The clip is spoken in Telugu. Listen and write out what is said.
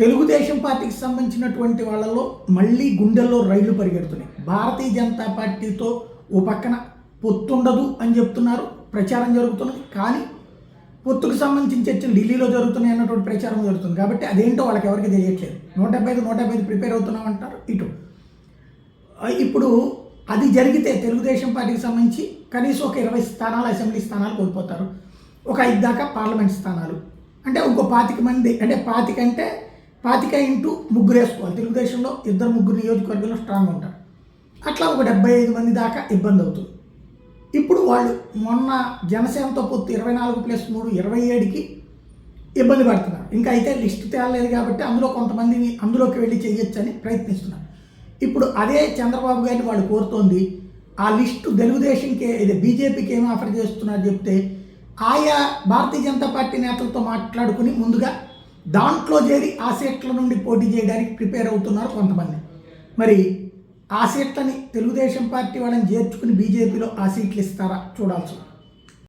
తెలుగుదేశం పార్టీకి సంబంధించినటువంటి వాళ్ళలో మళ్ళీ గుండెల్లో రైళ్లు పరిగెడుతున్నాయి. భారతీయ జనతా పార్టీతో ఓ పక్కన పొత్తుండదు అని చెప్తున్నారు, ప్రచారం జరుగుతున్నది. కానీ పొత్తుకు సంబంధించిన చర్చలు ఢిల్లీలో జరుగుతున్నాయి అన్నటువంటి ప్రచారం జరుగుతుంది. కాబట్టి అదేంటో వాళ్ళకి ఎవరికి తెలియట్లేదు. 175 ప్రిపేర్ అవుతున్నాం అంటారు ఇటు. ఇప్పుడు అది జరిగితే తెలుగుదేశం పార్టీకి సంబంధించి కనీసం ఒక 20 స్థానాలు అసెంబ్లీ స్థానాలు కోల్పోతారు, ఒక 5 దాకా పార్లమెంట్ స్థానాలు. అంటే ఇంకో 25 మంది, అంటే 25 అంటే 25 ఇంటూ ముగ్గురు వేసుకోవాలి. తెలుగుదేశంలో 2-3 నియోజకవర్గంలో స్ట్రాంగ్ ఉంటారు. అట్లా ఒక 75 మంది దాకా ఇబ్బంది అవుతుంది. ఇప్పుడు వాళ్ళు మొన్న జనసేనతో పొత్తు 24+3 27కి ఇబ్బంది పడుతున్నారు. ఇంకా అయితే లిస్టు తేలలేదు కాబట్టి అందులో కొంతమందిని అందులోకి వెళ్ళి చేయొచ్చని ప్రయత్నిస్తున్నారు. ఇప్పుడు అదే చంద్రబాబు గారిని వాళ్ళు కోరుతోంది, ఆ లిస్టు తెలుగుదేశంకి బీజేపీకి ఏమి ఆఫర్ చేస్తున్నారు చెప్తే ఆయా భారతీయ జనతా పార్టీ నేతలతో మాట్లాడుకుని ముందుగా దాంట్లో చేరి ఆ సీట్ల నుండి పోటీ చేయడానికి ప్రిపేర్ అవుతున్నారు కొంతమంది. మరి ఆ సీట్లని తెలుగుదేశం పార్టీ వాళ్ళని చేర్చుకుని బీజేపీలో ఆ సీట్లు ఇస్తారా చూడాల్సి ఉంది.